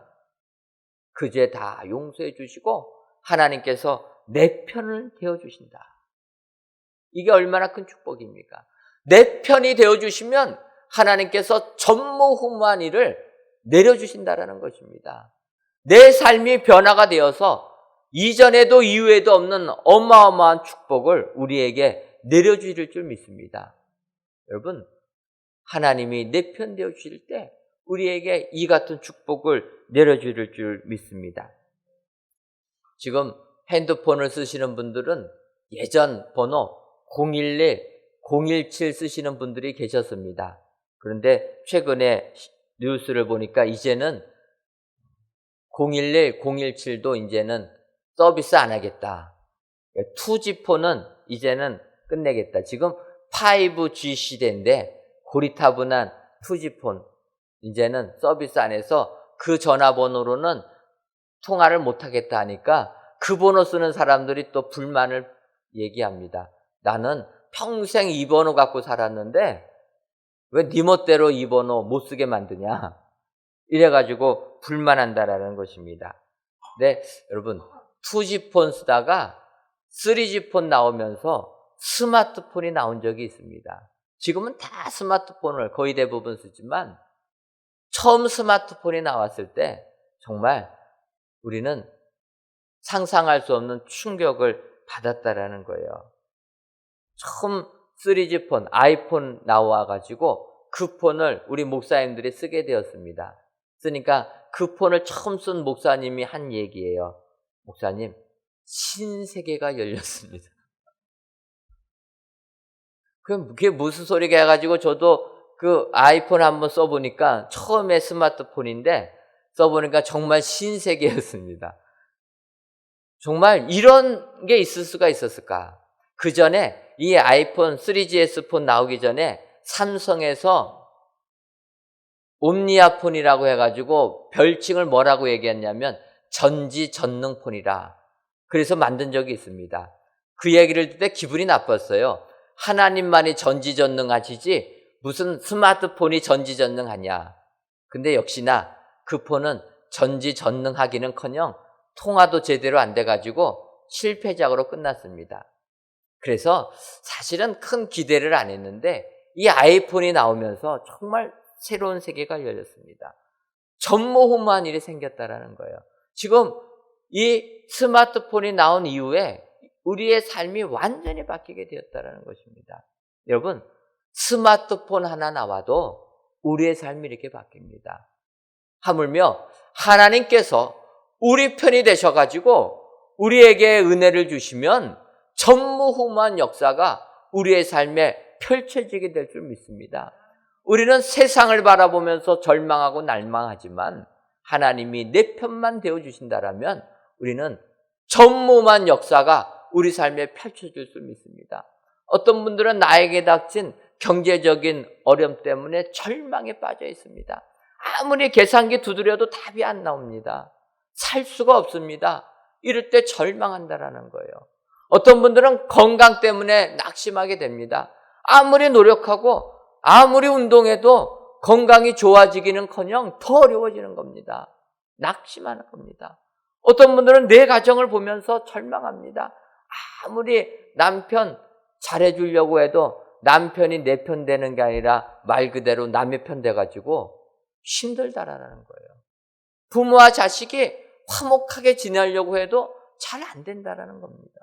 그 죄 다 용서해 주시고 하나님께서 내 편을 되어 주신다. 이게 얼마나 큰 축복입니까? 내 편이 되어 주시면 하나님께서 전무후무한 일을 내려주신다라는 것입니다. 내 삶이 변화가 되어서 이전에도 이후에도 없는 어마어마한 축복을 우리에게 내려주실 줄 믿습니다. 여러분, 하나님이 내 편 되어 주실 때 우리에게 이 같은 축복을 내려주실 줄 믿습니다. 지금 핸드폰을 쓰시는 분들은 예전 번호 011, 017 쓰시는 분들이 계셨습니다. 그런데 최근에 뉴스를 보니까 이제는 011, 017도 이제는 서비스 안 하겠다. 2G폰은 이제는 끝내겠다. 지금 5G 시대인데 고리타분한 2G폰 이제는 서비스 안 해서 그 전화번호로는 통화를 못 하겠다 하니까 그 번호 쓰는 사람들이 또 불만을 얘기합니다. 나는 평생 이 번호 갖고 살았는데 왜 네 멋대로 이 번호 못 쓰게 만드냐. 이래가지고 불만한다라는 것입니다. 근데 여러분, 2G폰 쓰다가 3G폰 나오면서 스마트폰이 나온 적이 있습니다. 지금은 다 스마트폰을 거의 대부분 쓰지만 처음 스마트폰이 나왔을 때 정말 우리는 상상할 수 없는 충격을 받았다라는 거예요. 처음 3G폰, 아이폰 나와가지고 그 폰을 우리 목사님들이 쓰게 되었습니다. 쓰니까 그 폰을 처음 쓴 목사님이 한 얘기예요. 목사님, 신세계가 열렸습니다. 그게 무슨 소리가 해가지고 저도 그 아이폰 한번 써보니까 처음에 스마트폰인데 써보니까 정말 신세계였습니다. 정말 이런 게 있을 수가 있었을까? 그 전에 이 아이폰 3GS 폰 나오기 전에 삼성에서 옴니아폰이라고 해가지고 별칭을 뭐라고 얘기했냐면 전지전능폰이라. 그래서 만든 적이 있습니다. 그 얘기를 듣을 때 기분이 나빴어요. 하나님만이 전지전능하시지 무슨 스마트폰이 전지전능하냐. 근데 역시나 그 폰은 전지전능하기는커녕 통화도 제대로 안 돼가지고 실패작으로 끝났습니다. 그래서 사실은 큰 기대를 안 했는데 이 아이폰이 나오면서 정말 새로운 세계가 열렸습니다. 전무후무한 일이 생겼다라는 거예요. 지금 이 스마트폰이 나온 이후에 우리의 삶이 완전히 바뀌게 되었다라는 것입니다. 여러분, 스마트폰 하나 나와도 우리의 삶이 이렇게 바뀝니다. 하물며 하나님께서 우리 편이 되셔가지고 우리에게 은혜를 주시면 전무후무한 역사가 우리의 삶에 펼쳐지게 될 줄 믿습니다. 우리는 세상을 바라보면서 절망하고 날망하지만 하나님이 내 편만 되어주신다라면 우리는 전무후무한 역사가 우리 삶에 펼쳐질 줄 믿습니다. 어떤 분들은 나에게 닥친 경제적인 어려움 때문에 절망에 빠져 있습니다. 아무리 계산기 두드려도 답이 안 나옵니다. 살 수가 없습니다. 이럴 때 절망한다라는 거예요. 어떤 분들은 건강 때문에 낙심하게 됩니다. 아무리 노력하고 아무리 운동해도 건강이 좋아지기는커녕 더 어려워지는 겁니다. 낙심하는 겁니다. 어떤 분들은 내 가정을 보면서 절망합니다. 아무리 남편 잘해주려고 해도 남편이 내 편 되는 게 아니라 말 그대로 남의 편 돼가지고 힘들다라는 거예요. 부모와 자식이 화목하게 지내려고 해도 잘 안 된다라는 겁니다.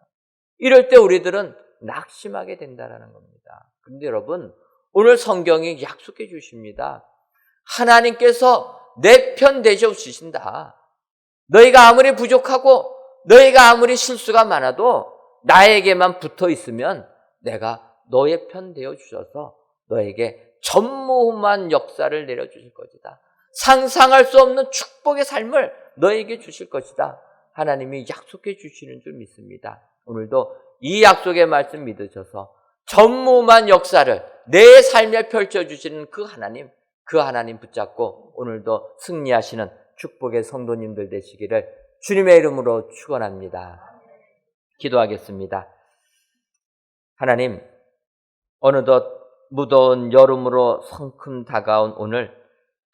이럴 때 우리들은 낙심하게 된다라는 겁니다. 그런데 여러분, 오늘 성경이 약속해 주십니다. 하나님께서 내 편 되셔 주신다. 너희가 아무리 부족하고 너희가 아무리 실수가 많아도 나에게만 붙어 있으면 내가 너의 편 되어 주셔서 너에게 전무후무한 역사를 내려주실 것이다. 상상할 수 없는 축복의 삶을 너에게 주실 것이다. 하나님이 약속해 주시는 줄 믿습니다. 오늘도 이 약속의 말씀 믿으셔서 전무후무한 역사를 내 삶에 펼쳐주시는 그 하나님 붙잡고 오늘도 승리하시는 축복의 성도님들 되시기를 주님의 이름으로 축원합니다. 기도하겠습니다. 하나님, 어느덧 무더운 여름으로 성큼 다가온 오늘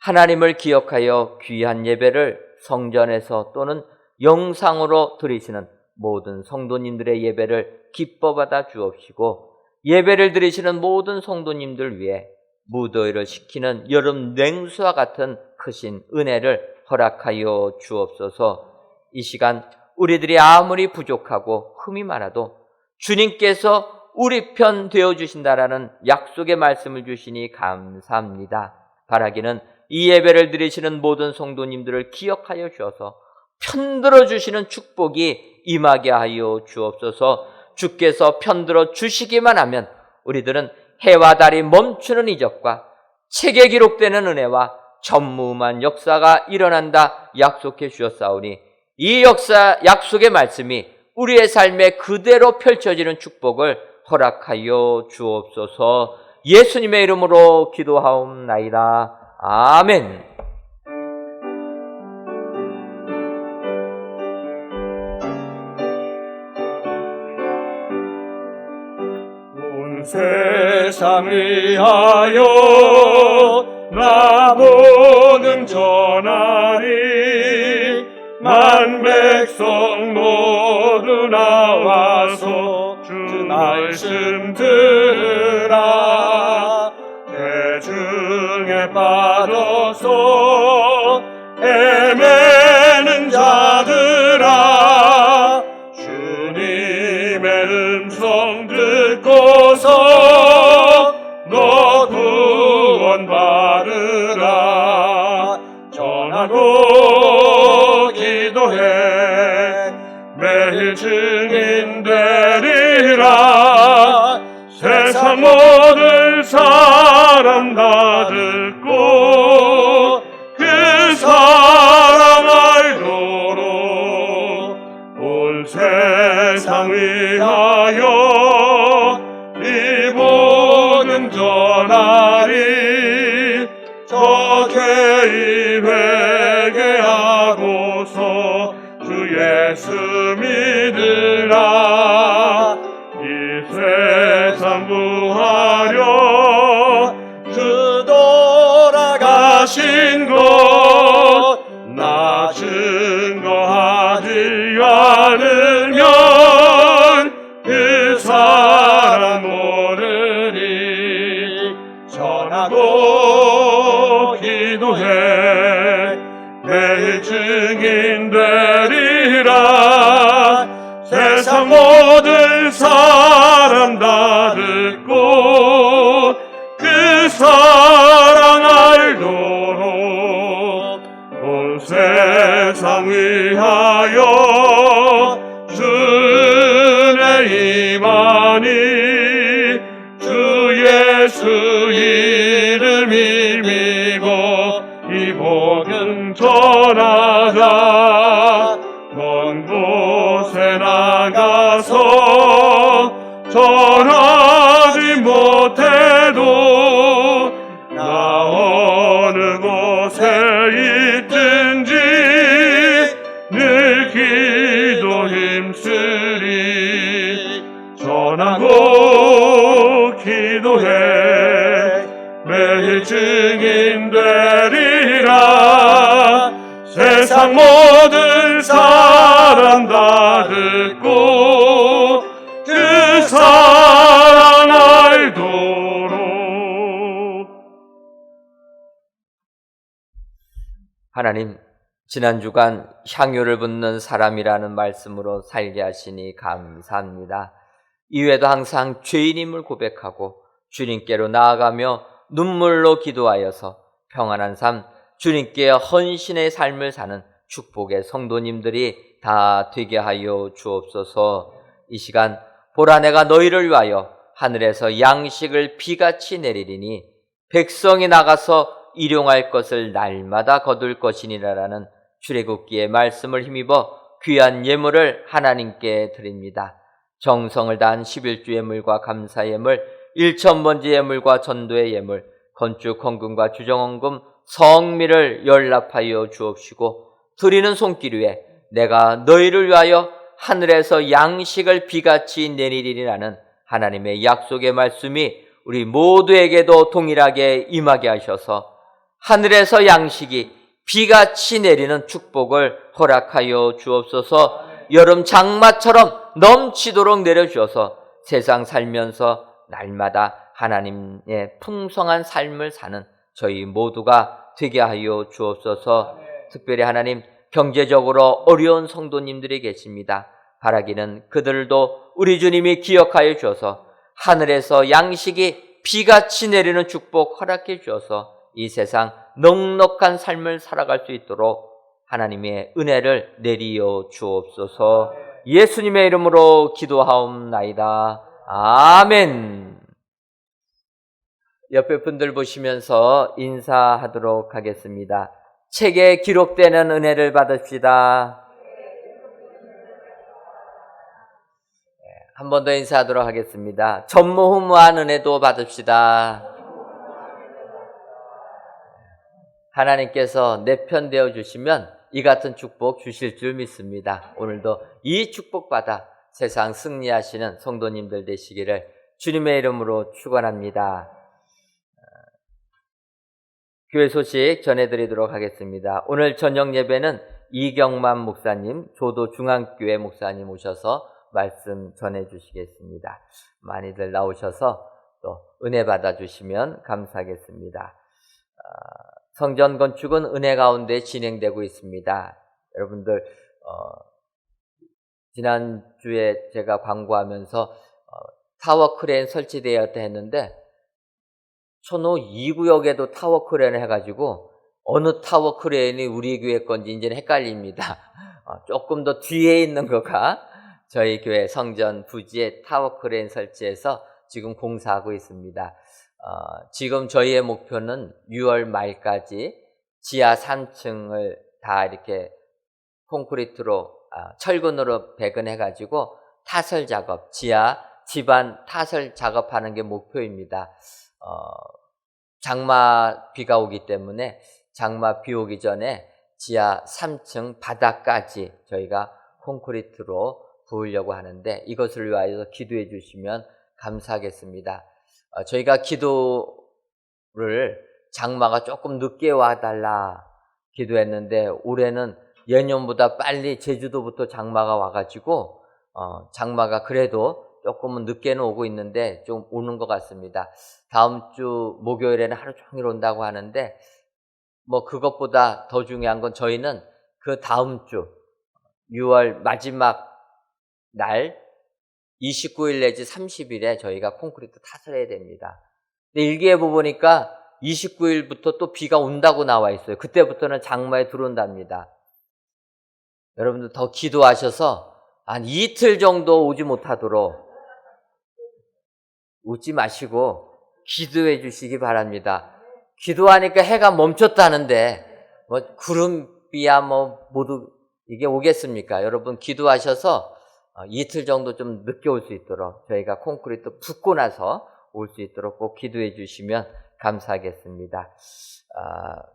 하나님을 기억하여 귀한 예배를 성전에서 또는 영상으로 드리시는 모든 성도님들의 예배를 기뻐 받아 주옵시고 예배를 드리시는 모든 성도님들 위해 무더위를 식히는 여름 냉수와 같은 크신 은혜를 허락하여 주옵소서. 이 시간 우리들이 아무리 부족하고 흠이 많아도 주님께서 우리 편 되어주신다라는 약속의 말씀을 주시니 감사합니다. 바라기는 이 예배를 드리시는 모든 성도님들을 기억하여 주셔서 편들어 주시는 축복이 임하게 하여 주옵소서. 주께서 편들어 주시기만 하면 우리들은 해와 달이 멈추는 이적과 책에 기록되는 은혜와 전무후무한 역사가 일어난다 약속해 주셨사오니 이 약속의 말씀이 우리의 삶에 그대로 펼쳐지는 축복을 허락하여 주옵소서. 예수님의 이름으로 기도하옵나이다. 아멘. 온 세상 위하여 나보는 전하리 만 백성 모두 나와서 주 말씀 들으라. 대중에 빠져서 헤매는 자들아 주님의 음성 듣고서 너 구원 받으라. 전하고 기도해 매일 증인 되리라. 세상 모든 사람 다 듣고 그 사랑 알도록 온 세상 위하여 이 모든 전하리. 저개인 회개하고서 주 예수 믿으라. 이 세상 구하려 주 돌아가신 것 나 증거하지 않으면 그 사람 모르니. 전하고 기도해 매일 증인 되리라. 세상 모든 사람 다 듣고 그 사랑 알도록 임하니 주 예수 이름 힘이고 이 복음 전하자 먼 곳에 나가서 전하지 못해도 나 어느 곳에 있든지 늘 기도 힘쓰리 전하고 기도해 매일 증인 되리라 세상 모든 사람 다 듣고 그 사랑 알도록. 하나님, 지난 주간 향유를 붓는 사람이라는 말씀으로 살게 하시니 감사합니다. 이외에도 항상 죄인임을 고백하고 주님께로 나아가며 눈물로 기도하여서 평안한 삶, 주님께 헌신의 삶을 사는 축복의 성도님들이 다 되게 하여 주옵소서. 이 시간 보라 내가 너희를 위하여 하늘에서 양식을 비같이 내리리니 백성이 나가서 일용할 것을 날마다 거둘 것이니라라는 출애굽기의 말씀을 힘입어 귀한 예물을 하나님께 드립니다. 정성을 다한 11주 예물과 감사 예물, 1,000번째 예물과 전도의 예물, 건축 헌금과 주정 헌금, 성미를 연락하여 주옵시고 드리는 손길 위에 내가 너희를 위하여 하늘에서 양식을 비같이 내리리라는 하나님의 약속의 말씀이 우리 모두에게도 동일하게 임하게 하셔서 하늘에서 양식이 비같이 내리는 축복을 허락하여 주옵소서. 여름 장마처럼 넘치도록 내려주셔서 세상 살면서 날마다 하나님의 풍성한 삶을 사는 저희 모두가 되게 하여 주옵소서. 특별히 하나님, 경제적으로 어려운 성도님들이 계십니다. 바라기는 그들도 우리 주님이 기억하여 주셔서 하늘에서 양식이 비같이 내리는 축복 허락해 주셔서 이 세상 넉넉한 삶을 살아갈 수 있도록 하나님의 은혜를 내리어 주옵소서. 예수님의 이름으로 기도하옵나이다. 아멘. 옆에 분들 보시면서 인사하도록 하겠습니다. 책에 기록되는 은혜를 받읍시다. 한 번 더 인사하도록 하겠습니다. 전무후무한 은혜도 받읍시다. 하나님께서 내 편 되어 주시면 이 같은 축복 주실 줄 믿습니다. 오늘도 이 축복 받아 세상 승리하시는 성도님들 되시기를 주님의 이름으로 축원합니다. 교회 소식 전해드리도록 하겠습니다. 오늘 저녁 예배는 이경만 목사님, 조도 중앙교회 목사님 오셔서 말씀 전해주시겠습니다. 많이들 나오셔서 또 은혜 받아주시면 감사하겠습니다. 성전 건축은 은혜 가운데 진행되고 있습니다. 여러분들 지난주에 제가 광고하면서 타워 크레인 설치되었다 했는데 천호 2구역에도 타워 크레인을 해가지고 어느 타워 크레인이 우리 교회 건지 이제는 헷갈립니다. 조금 더 뒤에 있는 거가 저희 교회 성전 부지에 타워 크레인 설치해서 지금 공사하고 있습니다. 지금 저희의 목표는 6월 말까지 지하 3층을 다 이렇게 콘크리트로 철근으로 배근해가지고 타설 작업, 지하 집안 타설 작업하는 게 목표입니다. 장마 비가 오기 때문에 장마 비 오기 전에 지하 3층 바닥까지 저희가 콘크리트로 부으려고 하는데 이것을 위하여 기도해 주시면 감사하겠습니다. 저희가 기도를 장마가 조금 늦게 와달라 기도했는데 올해는 예년보다 빨리 제주도부터 장마가 와가지고 장마가 그래도 조금은 늦게는 오고 있는데 좀 오는 것 같습니다. 다음 주 목요일에는 하루 종일 온다고 하는데 뭐 그것보다 더 중요한 건 저희는 그 다음 주 6월 마지막 날 29일 내지 30일에 저희가 콘크리트 타설해야 됩니다. 근데 일기예보 보니까 29일부터 또 비가 온다고 나와 있어요. 그때부터는 장마에 들어온답니다. 여러분들 더 기도하셔서 한 이틀 정도 오지 못하도록 웃지 마시고 기도해 주시기 바랍니다. 기도하니까 해가 멈췄다는데 뭐 구름비야 뭐 모두 이게 오겠습니까? 여러분 기도하셔서 이틀 정도 좀 늦게 올 수 있도록 저희가 콘크리트 붓고 나서 올 수 있도록 꼭 기도해 주시면 감사하겠습니다.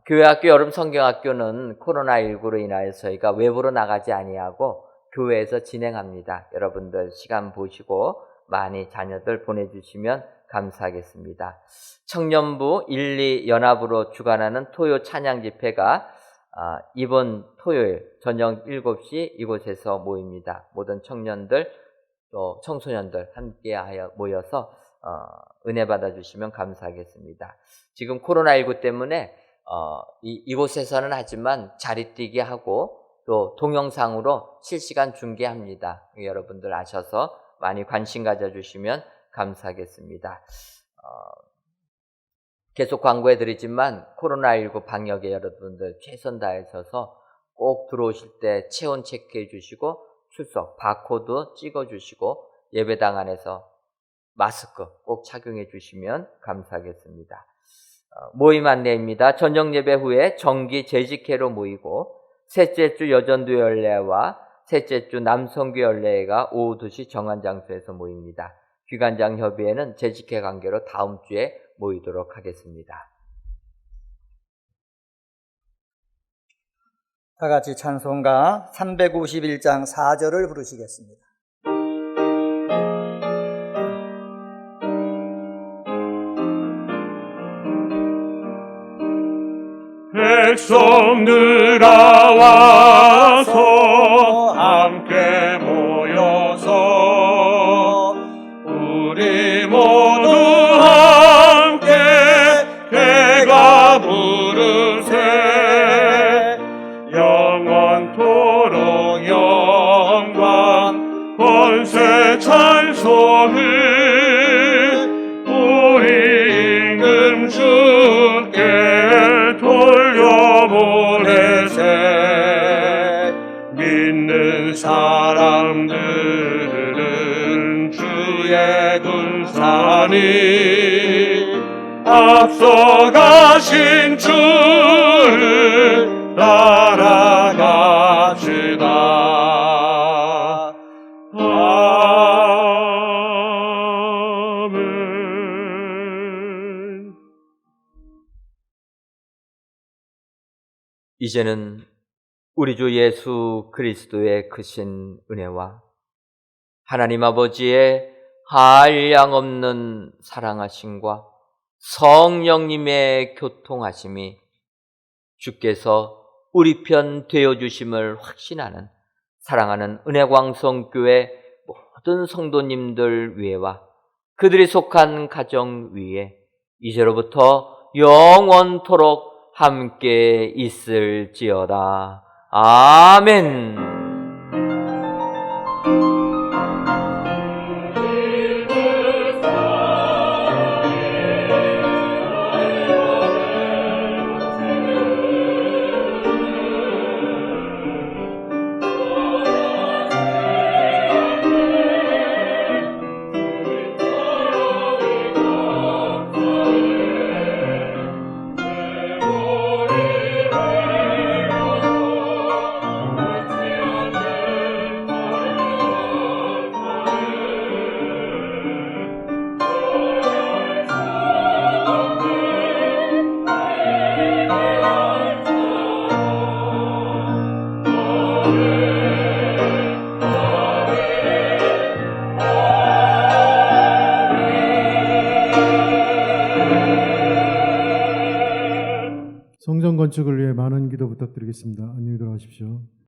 교회학교 여름 성경학교는 코로나19로 인하여서 저희가 외부로 나가지 아니하고 교회에서 진행합니다. 여러분들 시간 보시고 많이 자녀들 보내주시면 감사하겠습니다. 청년부 1, 2 연합으로 주관하는 토요 찬양 집회가 이번 토요일 저녁 7시 이곳에서 모입니다. 모든 청년들 또 청소년들 함께하여 모여서 은혜 받아주시면 감사하겠습니다. 지금 코로나19 때문에 이곳에서는 하지만 자리 뛰게 하고 또 동영상으로 실시간 중계합니다. 여러분들 아셔서 많이 관심 가져주시면 감사하겠습니다. 계속 광고해드리지만 코로나19 방역에 여러분들 최선 다하셔서 꼭 들어오실 때 체온 체크해 주시고 출석 바코드 찍어 주시고 예배당 안에서 마스크 꼭 착용해 주시면 감사하겠습니다. 모임 안내입니다. 저녁 예배 후에 정기 재직회로 모이고 셋째 주 여전도 연례와 셋째 주 남성교 연례가 오후 2시 정한 장소에서 모입니다. 귀관장 협의회는 재직회 관계로 다음 주에 모이도록 하겠습니다. 다 같이 찬송가 351장 4절을 부르시겠습니다. 백성들 나와서 함께 모여서 우리 모두 함께 배가 부르세 영원토록 영광 권세 찬송을 우리 임금 주께 돌려보내세 믿는 사람들은 주의 군사니 앞서가신 주를 따라갑시다. 아멘. 이제는 우리 주 예수 그리스도의 크신 은혜와 하나님 아버지의 한량없는 사랑하심과 성령님의 교통하심이 주께서 우리 편 되어주심을 확신하는 사랑하는 은혜광성교회 모든 성도님들 위에와 그들이 속한 가정 위에 이제로부터 영원토록 함께 있을지어다. 아멘. 성전 건축을 위해 많은 기도 부탁드리겠습니다. 안녕히 들어가십시오.